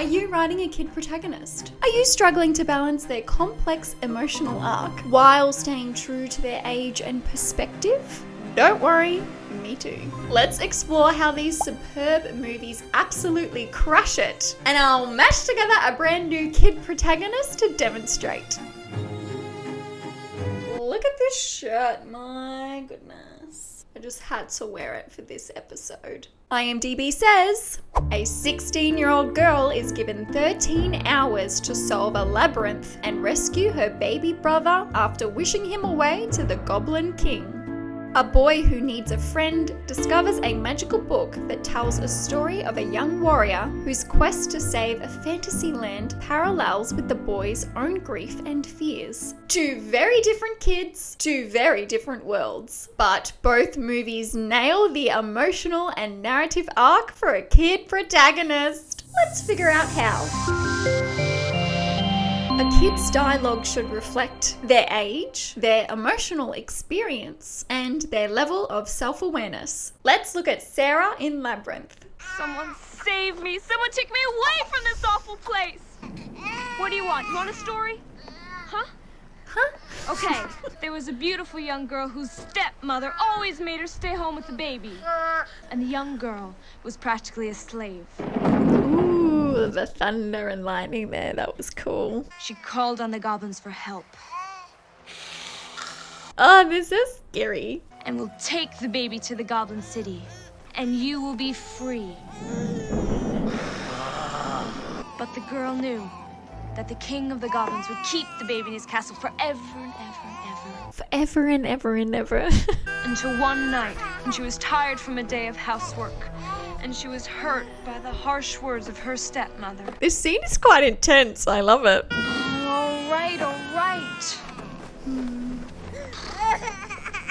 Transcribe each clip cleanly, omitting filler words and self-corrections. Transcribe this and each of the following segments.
you writing a kid protagonist? Are you struggling to balance their complex emotional arc while staying true to their age and perspective? Don't worry, me too. Let's explore how these superb movies absolutely crush it, and I'll mash together a brand new kid protagonist to demonstrate. Look at this shirt, my goodness. I just had to wear it for this episode. IMDb says, a 16-year-old girl is given 13 hours to solve a labyrinth and rescue her baby brother after wishing him away to the Goblin King. A boy who needs a friend discovers a magical book that tells a story of a young warrior whose quest to save a fantasy land parallels with the boy's own grief and fears. Two very different kids, two very different worlds. But both movies nail the emotional and narrative arc for a kid protagonist. Let's figure out how. A kid's dialogue should reflect their age, their emotional experience, and their level of self-awareness. Let's look at Sarah in Labyrinth. Someone save me! Someone take me away from this awful place! What do you want? You want a story? Huh? Okay, there was a beautiful young girl whose stepmother always made her stay home with the baby. And the young girl was practically a slave. Ooh, the thunder and lightning there, that was cool. She called on the goblins for help. Oh, this is scary. And we'll take the baby to the goblin city, and you will be free. But the girl knew that the king of the goblins would keep the baby in his castle forever and ever and ever. Forever and ever and ever. Until one night, when she was tired from a day of housework, and she was hurt by the harsh words of her stepmother. This scene is quite intense. I love it. All right, all right.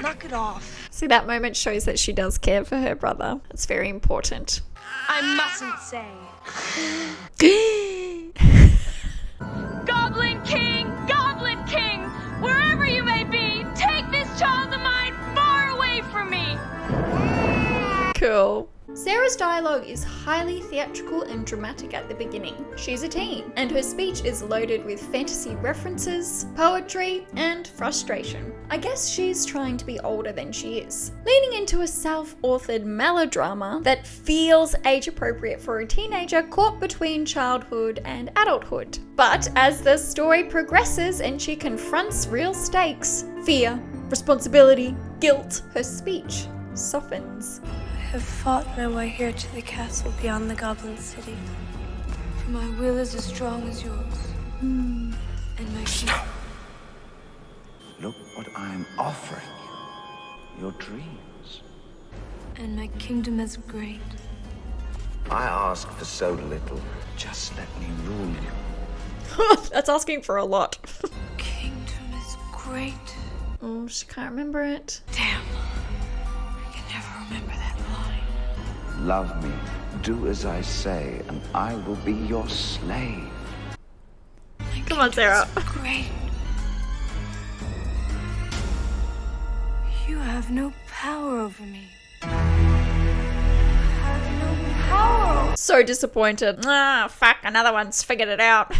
Knock it off. See, that moment shows that she does care for her brother. It's very important. I mustn't say. Goblin King, wherever you may be, take this child of mine far away from me. Cool. Sarah's dialogue is highly theatrical and dramatic at the beginning. She's a teen, and her speech is loaded with fantasy references, poetry, and frustration. I guess she's trying to be older than she is, leaning into a self-authored melodrama that feels age-appropriate for a teenager caught between childhood and adulthood. But as the story progresses and she confronts real stakes, fear, responsibility, guilt, her speech softens. I have fought my way here to the castle beyond the Goblin City. For my will is as strong as yours. And my Stop! Look what I'm offering you. Your dreams. And my kingdom is great. I ask for so little. Just let me rule you. That's asking for a lot. Kingdom is great. Oh, she can't remember it. Damn. I can never remember that line. Love me, do as I say, and I will be your slave. Come on, Sarah. Great. You have no power over me. Have no power. So disappointed. Ah, fuck, another one's figured it out.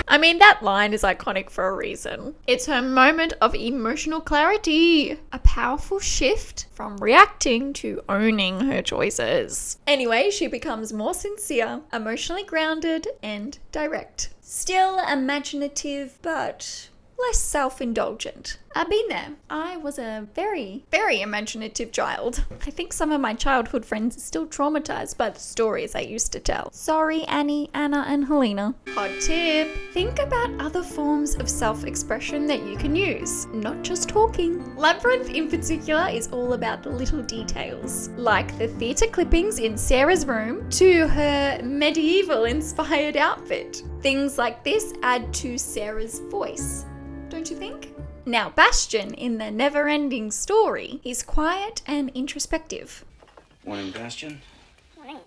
I mean, that line is iconic for a reason. It's her moment of emotional clarity. A powerful shift from reacting to owning her choices. Anyway, she becomes more sincere, emotionally grounded, and direct. Still imaginative, but less self-indulgent. I've been there. I was a very, very imaginative child. I think some of my childhood friends are still traumatized by the stories I used to tell. Sorry, Annie, Anna, and Helena. Hot tip. Think about other forms of self-expression that you can use, not just talking. Labyrinth in particular is all about the little details, like the theatre clippings in Sarah's room to her medieval-inspired outfit. Things like this add to Sarah's voice, don't you think? Now, Bastian in the NeverEnding Story is quiet and introspective. Morning, Bastian. Morning,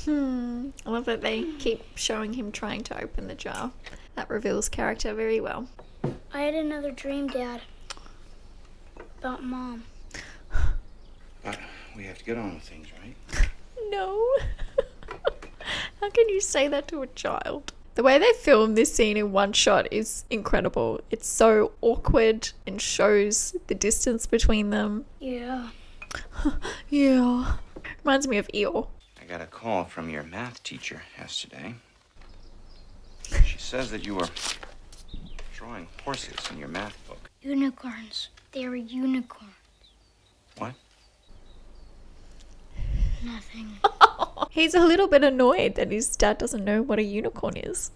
Dad. I love that they keep showing him trying to open the jar. That reveals character very well. I had another dream, Dad. About Mom. we have to get on with things, right? No. How can you say that to a child? The way they filmed this scene in one shot is incredible. It's so awkward and shows the distance between them. Yeah. Yeah. Reminds me of Eeyore. I got a call from your math teacher yesterday. She says that you were drawing horses in your math book. Unicorns. They're unicorns. What? Nothing. He's a little bit annoyed that his dad doesn't know what a unicorn is.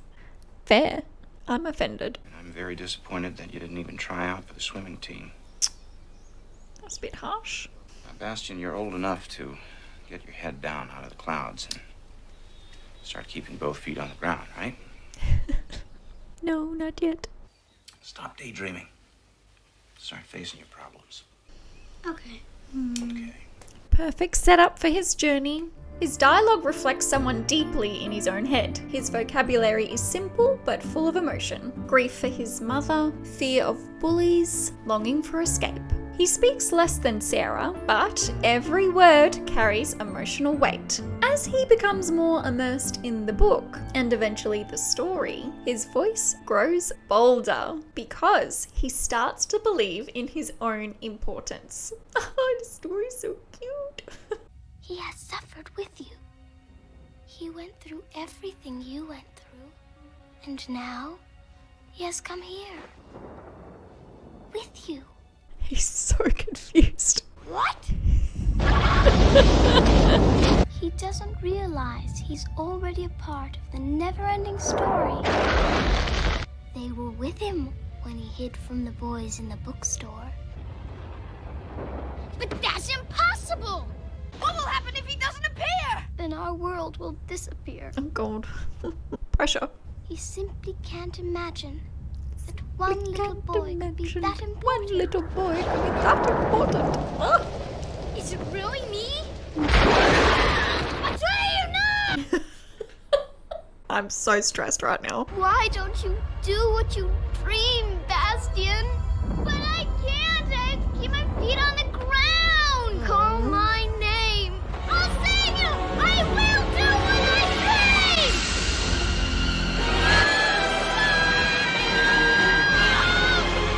Fair. I'm offended. And I'm very disappointed that you didn't even try out for the swimming team. That's a bit harsh. Now, Bastian, you're old enough to get your head down out of the clouds and start keeping both feet on the ground, right? No, not yet. Stop daydreaming. Start facing your problems. Okay. Okay. Perfect setup for his journey. His dialogue reflects someone deeply in his own head. His vocabulary is simple but full of emotion. Grief for his mother, fear of bullies, longing for escape. He speaks less than Sarah, but every word carries emotional weight. As he becomes more immersed in the book, and eventually the story, his voice grows bolder because he starts to believe in his own importance. Oh, the story's so cute. He has suffered with you. He went through everything you went through. And now, he has come here. With you. He's so confused. What? He doesn't realize he's already a part of the NeverEnding Story. They were with him when he hid from the boys in the bookstore. But that's impossible! What will happen if he doesn't appear? Then our world will disappear. Oh god. Pressure. He simply can't imagine that one little boy could be that important. One little boy could be that important. Ah. Is it really me? I tell you no! I'm so stressed right now. Why don't you do what you dream, Bastian? But I can't. I have to keep my feet on the ground. Call my name. I'll save you. I will do what I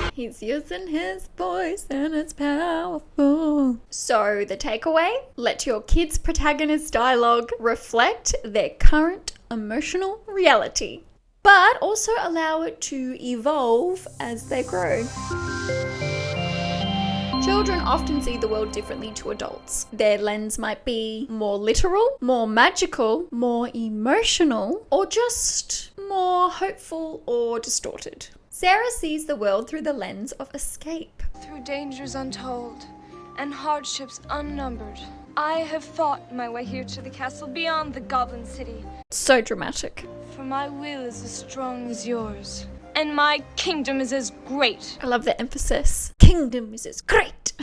dream. He's using his voice and it's powerful. So the takeaway, let your kids' protagonist dialogue reflect their current emotional reality, but also allow it to evolve as they grow. Children often see the world differently to adults. Their lens might be more literal, more magical, more emotional, or just more hopeful or distorted. Sarah sees the world through the lens of escape. Through dangers untold and hardships unnumbered, I have fought my way here to the castle beyond the Goblin City. So dramatic. For my will is as strong as yours, and my kingdom is as great. I love the emphasis. Kingdom is as great.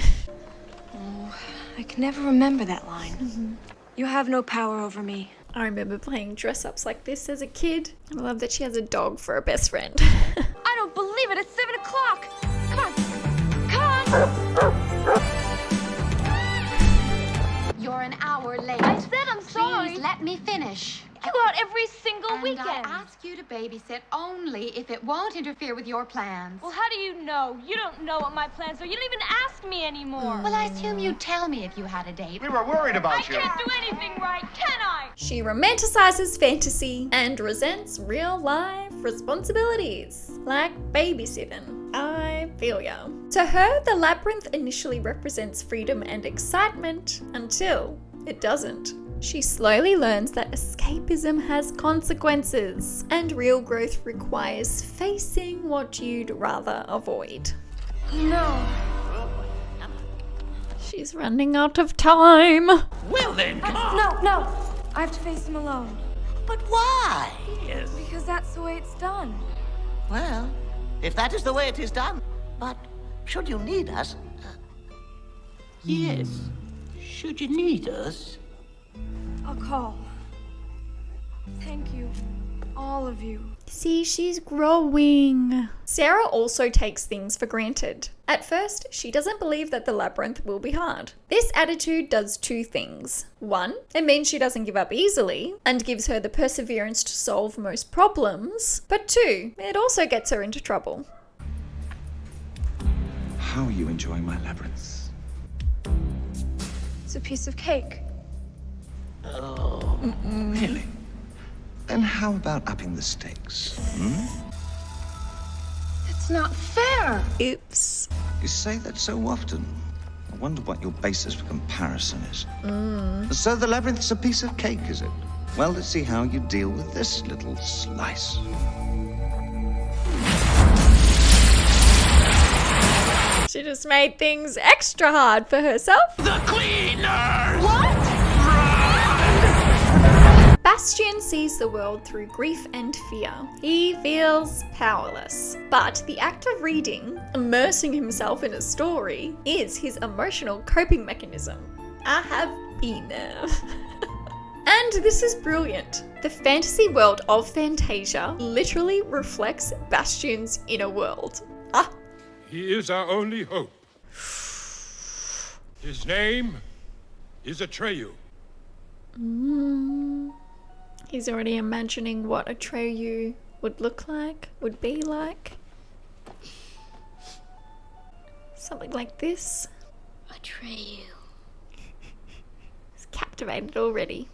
Oh, I can never remember that line. Mm-hmm. You have no power over me. I remember playing dress-ups like this as a kid. I love that she has a dog for a best friend. I don't believe it. It's 7 o'clock. Come on. You're an hour late. I said I'm sorry. Please let me finish. You go out every single And weekend. I ask you to babysit only if it won't interfere with your plans. Well, how do you know? You don't know what my plans are. You don't even ask me anymore. Well, I assume you'd tell me if you had a date. We were worried I about you. can't do anything right, can I? She romanticizes fantasy and resents real-life responsibilities, like babysitting. I feel ya. To her, the labyrinth initially represents freedom and excitement until it doesn't. She slowly learns that escapism has consequences, and real growth requires facing what you'd rather avoid. No. She's running out of time. Well then, come on. No. I have to face him alone. But why? Yes. Because that's the way it's done. Well, if that is the way it is done. But should you need us? Yes. Should you need us? I'll call. Thank you. All of you. See, she's growing. Sarah also takes things for granted. At first, she doesn't believe that the labyrinth will be hard. This attitude does two things. One, it means she doesn't give up easily and gives her the perseverance to solve most problems. But two, it also gets her into trouble. How are you enjoying my labyrinth? It's a piece of cake. Oh, really? Then how about upping the stakes? It's not fair. Oops. You say that so often. I wonder what your basis for comparison is. So the labyrinth's a piece of cake, is it? Well, let's see how you deal with this little slice. She just made things extra hard for herself. The cleaners! What? Bastian sees the world through grief and fear. He feels powerless. But the act of reading, immersing himself in a story, is his emotional coping mechanism. I have been there. And this is brilliant. The fantasy world of Fantasia literally reflects Bastian's inner world. He is our only hope. His name is Atreyu. He's already imagining what Atreyu would look like, would be like. Something like this. Atreyu. He's captivated already.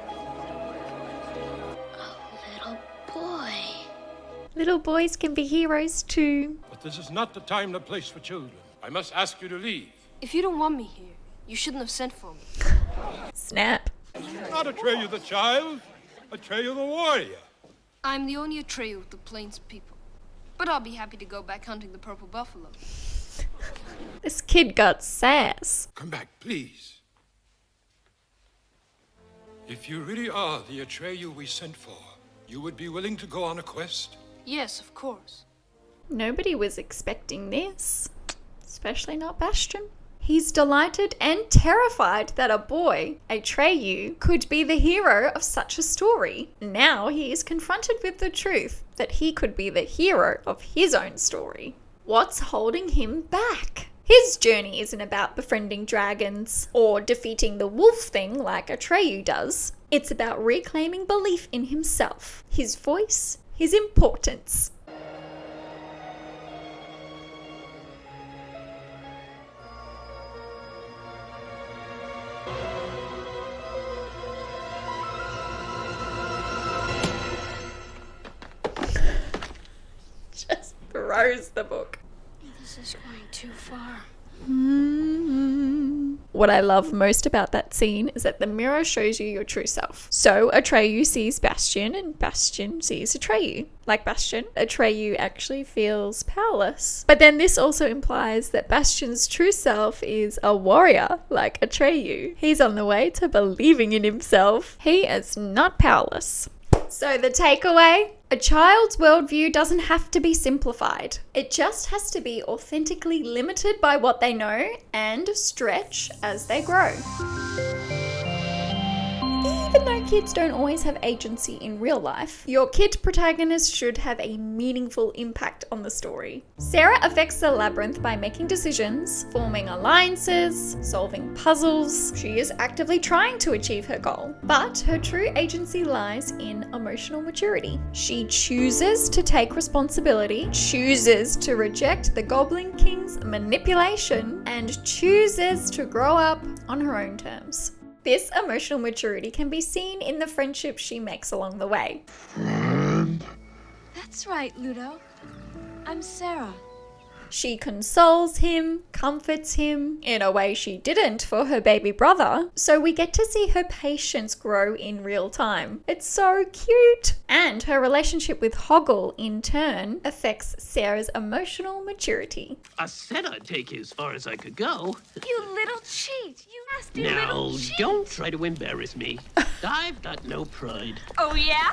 A little boy. Little boys can be heroes too. But this is not the time or place for children. I must ask you to leave. If you don't want me here, you shouldn't have sent for me. Snap. Not Atreyu the child, Atreyu the warrior. I'm the only Atreyu of the Plains people. But I'll be happy to go back hunting the purple buffalo. This kid got sass. Come back, please. If you really are the Atreyu we sent for, you would be willing to go on a quest? Yes, of course. Nobody was expecting this, especially not Bastian. He's delighted and terrified that a boy, Atreyu, could be the hero of such a story. Now he is confronted with the truth that he could be the hero of his own story. What's holding him back? His journey isn't about befriending dragons or defeating the wolf thing like Atreyu does. It's about reclaiming belief in himself, his voice, his importance. Just throws the book. This is going too far. What I love most about that scene is that the mirror shows you your true self. So Atreyu sees Bastian and Bastian sees Atreyu. Like Bastian, Atreyu actually feels powerless. But then this also implies that Bastian's true self is a warrior like Atreyu. He's on the way to believing in himself. He is not powerless. So the takeaway? A child's worldview doesn't have to be simplified. It just has to be authentically limited by what they know and stretch as they grow. Even though kids don't always have agency in real life, your kid protagonist should have a meaningful impact on the story. Sarah affects the labyrinth by making decisions, forming alliances, solving puzzles. She is actively trying to achieve her goal, but her true agency lies in emotional maturity. She chooses to take responsibility, chooses to reject the Goblin King's manipulation, and chooses to grow up on her own terms. This emotional maturity can be seen in the friendships she makes along the way. That's right, Ludo. I'm Sarah. She consoles him, comforts him in a way she didn't for her baby brother, so we get to see her patience grow in real time. It's so cute! And her relationship with Hoggle, in turn, affects Sarah's emotional maturity. I said I'd take you as far as I could go. You little cheat! You nasty Now, little cheat! don't try to embarrass me. I've got no pride. Oh, yeah?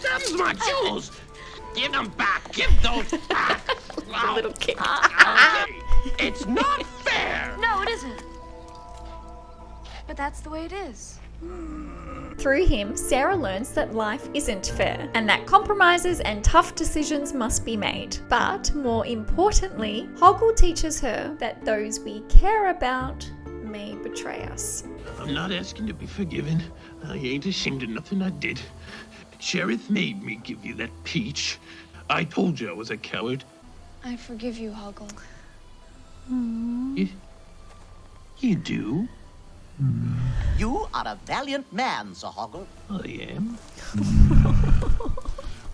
Them's my jewels! Give them back! Give those back! The little kick. Okay. It's not fair! No, it isn't. But that's the way it is. Through him, Sarah learns that life isn't fair and that compromises and tough decisions must be made. But more importantly, Hoggle teaches her that those we care about may betray us. I'm not asking to be forgiven. I ain't ashamed of nothing I did. Sheriff made me give you that peach. I told you I was a coward. I forgive you, Hoggle. You do? You are a valiant man, Sir Hoggle. I am.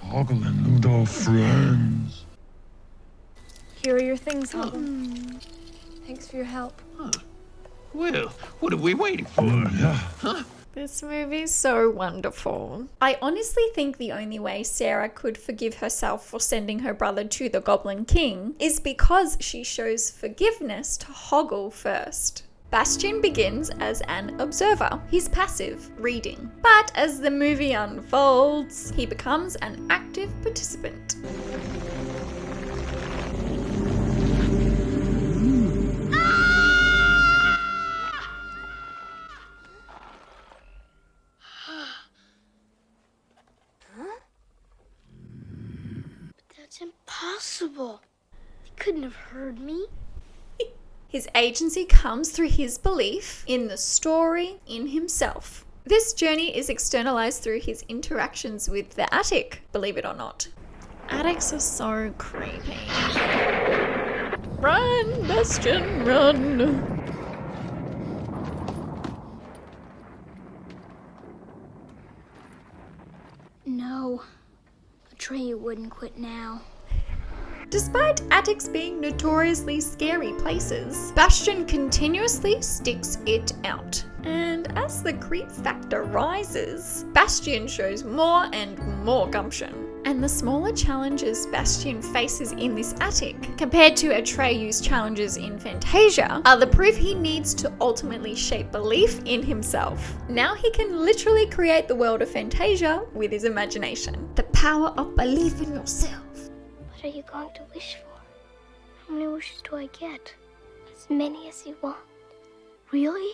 Hoggle and Ludo friends. Here are your things, Hoggle. Thanks for your help. Well, what are we waiting for? Yeah. This movie's so wonderful. I honestly think the only way Sarah could forgive herself for sending her brother to the Goblin King is because she shows forgiveness to Hoggle first. Bastian begins as an observer. He's passive, reading. But as the movie unfolds, he becomes an active participant. That's impossible. He couldn't have heard me. His agency comes through his belief in the story, in himself. This journey is externalized through his interactions with the attic, believe it or not. Attics are so creepy. Run, Bastian, run! No. Atreyu wouldn't quit now. Despite attics being notoriously scary places, Bastian continuously sticks it out. And as the creep factor rises, Bastian shows more and more gumption. And the smaller challenges Bastian faces in this attic, compared to Atreyu's challenges in Fantasia, are the proof he needs to ultimately shape belief in himself. Now he can literally create the world of Fantasia with his imagination. The power of belief in yourself. What are you going to wish for? How many wishes do I get? As many as you want. Really?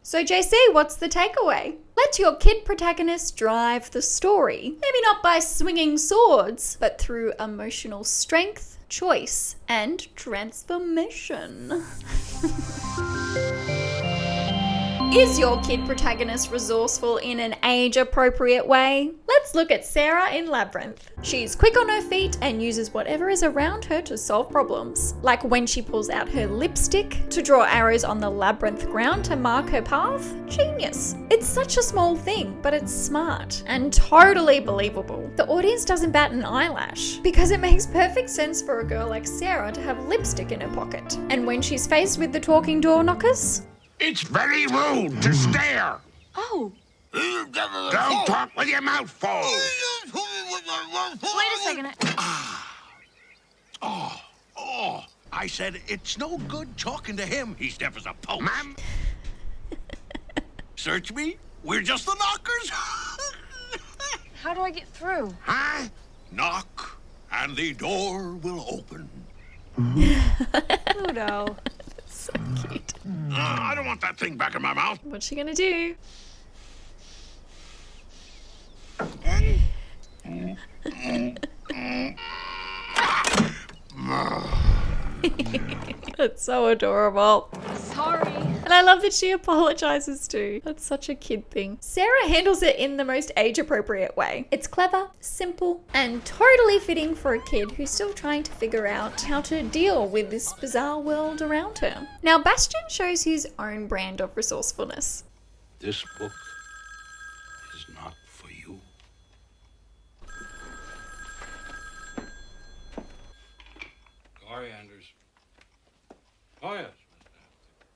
So JC, what's the takeaway? Let your kid protagonist drive the story. Maybe not by swinging swords, but through emotional strength, choice, and transformation. Is your kid protagonist resourceful in an age-appropriate way? Let's look at Sarah in Labyrinth. She's quick on her feet and uses whatever is around her to solve problems. Like when she pulls out her lipstick to draw arrows on the labyrinth ground to mark her path. Genius. It's such a small thing, but it's smart and totally believable. The audience doesn't bat an eyelash because it makes perfect sense for a girl like Sarah to have lipstick in her pocket. And when she's faced with the talking door knockers, It's very rude to stare. Oh, Don't talk with your mouth full. wait a second. I said it's no good talking to him. He's deaf as a post. Ma'am? Search me? We're just the knockers. How do I get through? Huh? Knock, and the door will open. Ludo. so cute. I don't want that thing back in my mouth. What's she gonna do? That's so adorable. Sorry. And I love that she apologizes too. That's such a kid thing. Sarah handles it in the most age-appropriate way. It's clever, simple, and totally fitting for a kid who's still trying to figure out how to deal with this bizarre world around her. Now, Bastian shows his own brand of resourcefulness. This book is not for you. Corianders. Oh, yes.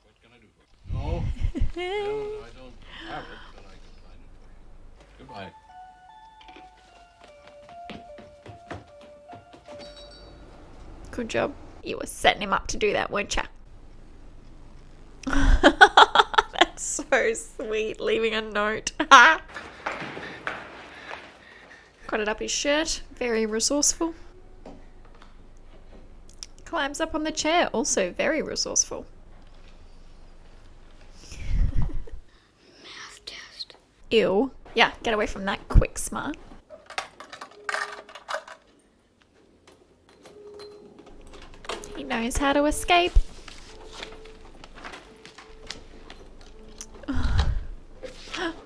What can I do for you? No, I don't have it, but I can find it for you. Goodbye. Good job. You were setting him up to do that, weren't ya? That's so sweet, leaving a note. Got it up his shirt, very resourceful. Climbs up on the chair, also very resourceful. Math test. Ew. Yeah, get away from that quick, smart. He knows how to escape.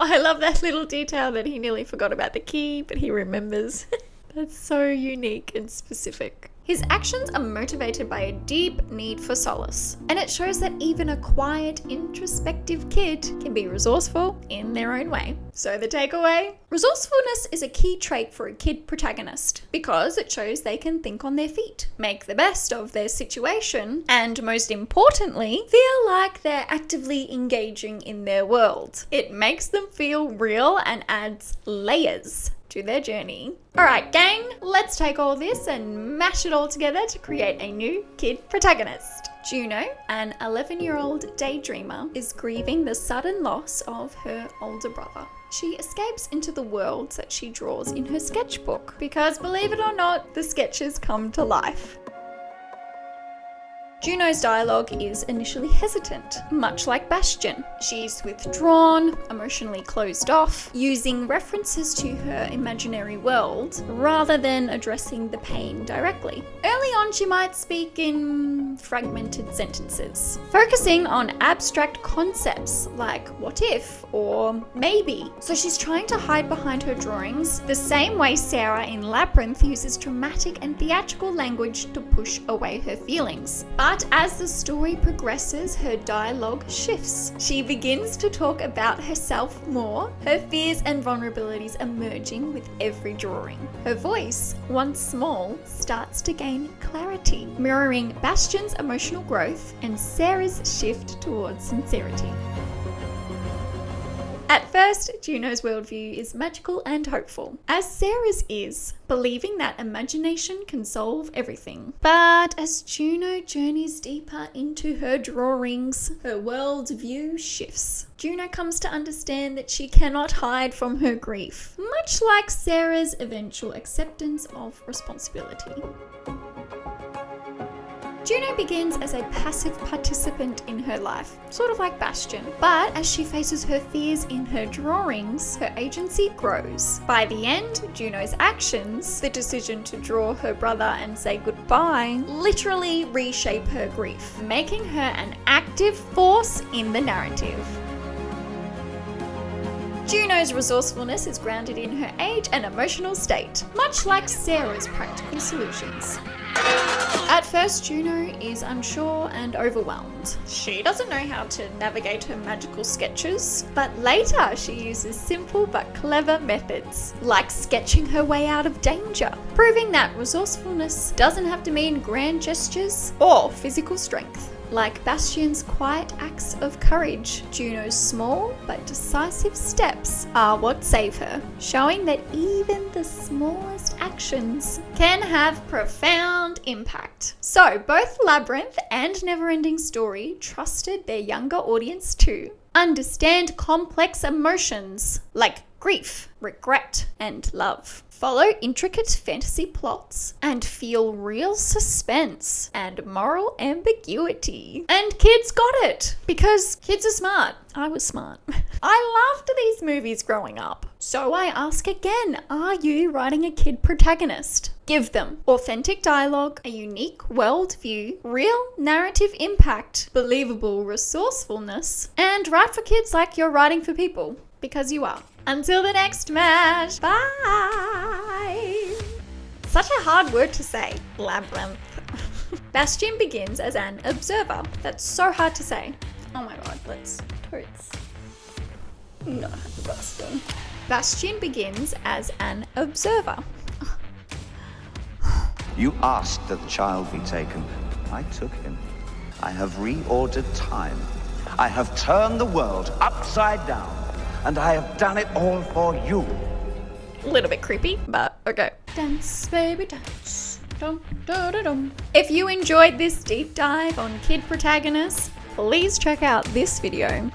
I love that little detail that he nearly forgot about the key, but he remembers. That's so unique and specific. His actions are motivated by a deep need for solace, and it shows that even a quiet, introspective kid can be resourceful in their own way. So the takeaway? Resourcefulness is a key trait for a kid protagonist because it shows they can think on their feet, make the best of their situation, and most importantly, feel like they're actively engaging in their world. It makes them feel real and adds layers to their journey. Alright gang, let's take all this and mash it all together to create a new kid protagonist. Juno, an 11-year-old daydreamer, is grieving the sudden loss of her older brother. She escapes into the worlds that she draws in her sketchbook because, believe it or not, the sketches come to life. Juno's dialogue is initially hesitant, much like Bastian. She's withdrawn, emotionally closed off, using references to her imaginary world rather than addressing the pain directly. Early on, she might speak in fragmented sentences, focusing on abstract concepts like what if or maybe. So she's trying to hide behind her drawings the same way Sarah in Labyrinth uses dramatic and theatrical language to push away her feelings. But as the story progresses, her dialogue shifts. She begins to talk about herself more, her fears and vulnerabilities emerging with every drawing. Her voice, once small, starts to gain clarity, mirroring Bastian's emotional growth and Sarah's shift towards sincerity. At first, Juno's worldview is magical and hopeful, as Sarah's is, believing that imagination can solve everything. But as Juno journeys deeper into her drawings, her worldview shifts. Juno comes to understand that she cannot hide from her grief, much like Sarah's eventual acceptance of responsibility. Juno begins as a passive participant in her life, sort of like Bastian. But as she faces her fears in her drawings, her agency grows. By the end, Juno's actions, the decision to draw her brother and say goodbye, literally reshape her grief, making her an active force in the narrative. Juno's resourcefulness is grounded in her age and emotional state, much like Sarah's practical solutions. At first, Juno is unsure and overwhelmed. She doesn't know how to navigate her magical sketches, but later she uses simple but clever methods, like sketching her way out of danger, proving that resourcefulness doesn't have to mean grand gestures or physical strength. Like Bastian's quiet acts of courage, Juno's small but decisive steps are what save her, showing that even the smallest actions can have profound impact. So both Labyrinth and NeverEnding Story trusted their younger audience to understand complex emotions like grief, regret, and love. Follow intricate fantasy plots and feel real suspense and moral ambiguity. And kids got it because kids are smart. I was smart. I loved these movies growing up. So I ask again, are you writing a kid protagonist? Give them authentic dialogue, a unique worldview, real narrative impact, believable resourcefulness, and write for kids like you're writing for people, because you are. Until the next match, bye! Such a hard word to say, Labyrinth. Bastian begins as an observer. That's so hard to say. Oh my god, let's totes. No, Bastian. Bastian begins as an observer. You asked that the child be taken. I took him. I have reordered time. I have turned the world upside down. And I have done it all for you. A little bit creepy, but okay. Dance, baby, dance. Dum, da, da, dum. If you enjoyed this deep dive on kid protagonists, please check out this video.